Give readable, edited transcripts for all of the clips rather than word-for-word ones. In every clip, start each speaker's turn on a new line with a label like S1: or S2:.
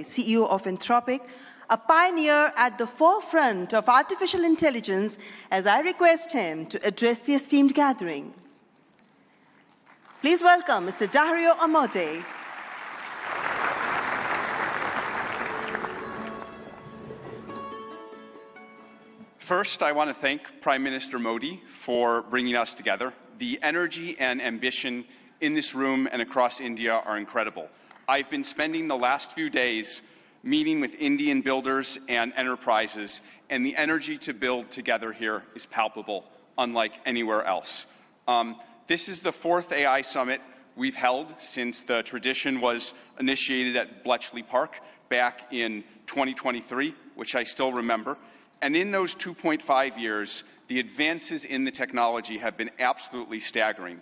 S1: Amodei, CEO of Anthropic, a pioneer at the forefront of artificial intelligence, as I request him to address the esteemed gathering. Please welcome Mr. Dario Amodei.
S2: First, I want to thank Prime Minister Modi for bringing us together. The energy and ambition in this room and across India are incredible. I've been spending the last few days meeting with Indian builders and enterprises, and the energy to build together here is palpable, unlike anywhere else. This is the fourth AI summit we've held since the tradition was initiated at Bletchley Park back in 2023, which I still remember. And in those 2.5 years, the advances in the technology have been absolutely staggering.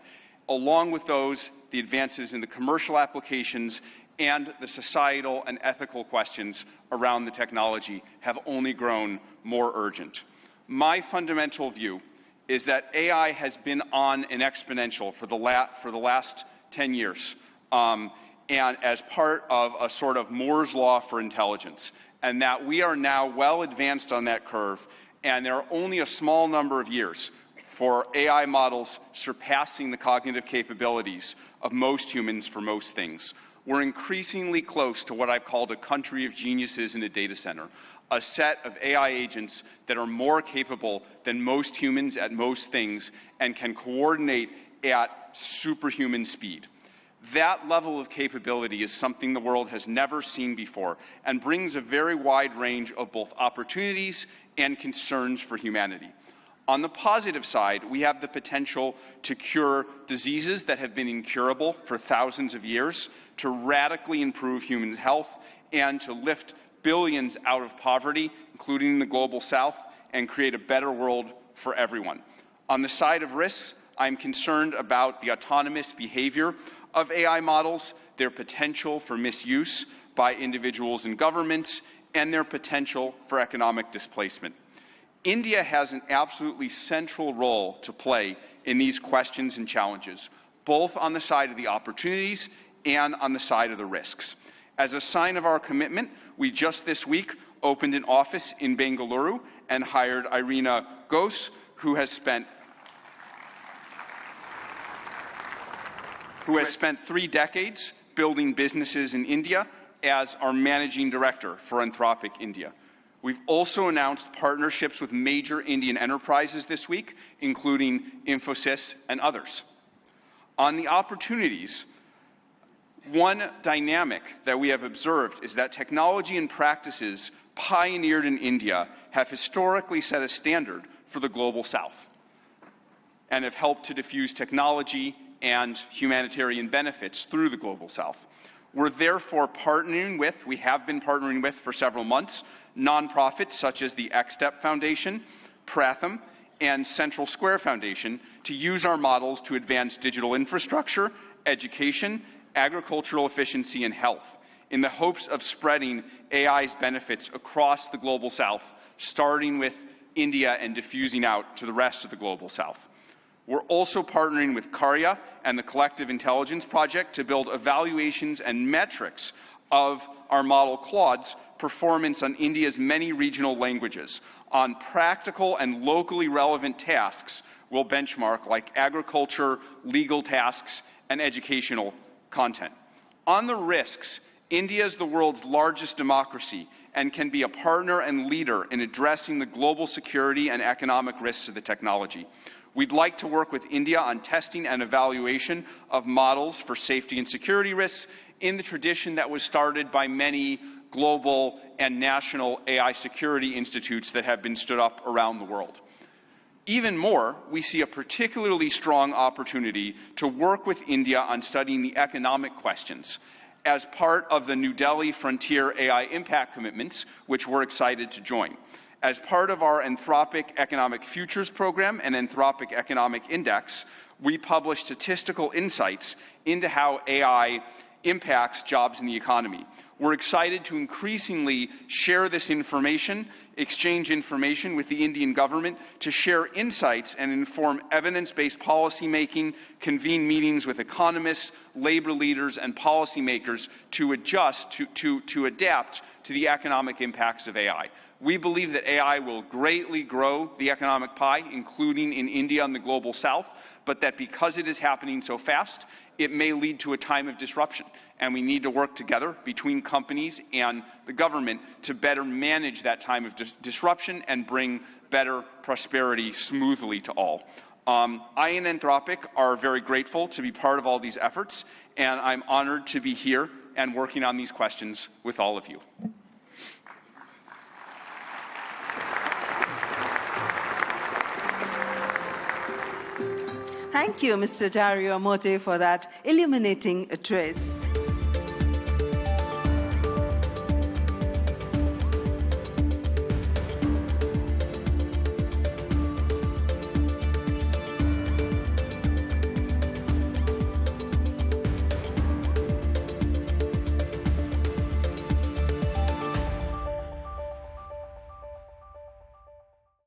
S2: Along with those, the advances in the commercial applications and the societal and ethical questions around the technology have only grown more urgent. My fundamental view is that AI has been on an exponential for the last 10 years, and as part of a sort of Moore's law for intelligence, and that we are now well advanced on that curve, and there are only a small number of years for AI models surpassing the cognitive capabilities of most humans for most things. We're increasingly close to what I've called a country of geniuses in a data center, a set of AI agents that are more capable than most humans at most things and can coordinate at superhuman speed. That level of capability is something the world has never seen before and brings a very wide range of both opportunities and concerns for humanity. On the positive side, we have the potential to cure diseases that have been incurable for thousands of years, to radically improve human health, and to lift billions out of poverty, including the global south, and create a better world for everyone. On the side of risks, I'm concerned about the autonomous behavior of AI models, their potential for misuse by individuals and governments, and their potential for economic displacement. India has an absolutely central role to play in these questions and challenges, both on the side of the opportunities and on the side of the risks. As a sign of our commitment, we just this week opened an office in Bengaluru and hired Irina Ghose, who has spent 3 decades building businesses in India as our managing director for Anthropic India. We've also announced partnerships with major Indian enterprises this week, including Infosys and others. On the opportunities, one dynamic that we have observed is that technology and practices pioneered in India have historically set a standard for the global south and have helped to diffuse technology and humanitarian benefits through the global south. We're therefore we have been partnering with for several months, nonprofits such as the XStep Foundation, Pratham, and Central Square Foundation to use our models to advance digital infrastructure, education, agricultural efficiency, and health, in the hopes of spreading AI's benefits across the global south, starting with India and diffusing out to the rest of the global south. We're also partnering with Karya and the Collective Intelligence Project to build evaluations and metrics of our model Claude's performance on India's many regional languages. On practical and locally relevant tasks, we'll benchmark like agriculture, legal tasks, and educational content. On the risks, India is the world's largest democracy and can be a partner and leader in addressing the global security and economic risks of the technology. We'd like to work with India on testing and evaluation of models for safety and security risks in the tradition that was started by many global and national AI security institutes that have been stood up around the world. Even more, we see a particularly strong opportunity to work with India on studying the economic questions as part of the New Delhi Frontier AI Impact Commitments, which we're excited to join. As part of our Anthropic Economic Futures Program and Anthropic Economic Index, we publish statistical insights into how AI impacts jobs in the economy. We're excited to increasingly share this information, exchange information with the Indian government, to share insights and inform evidence-based policy making, convene meetings with economists, labor leaders, and policymakers to adjust, to adapt to the economic impacts of AI. We believe that AI will greatly grow the economic pie, including in India and the global south, but that because it is happening so fast, it may lead to a time of disruption. And we need to work together between companies and the government to better manage that time of disruption and bring better prosperity smoothly to all. I and Anthropic are very grateful to be part of all these efforts, and I'm honored to be here and working on these questions with all of you.
S1: Thank you, Mr. Dario Amodei, for that illuminating address.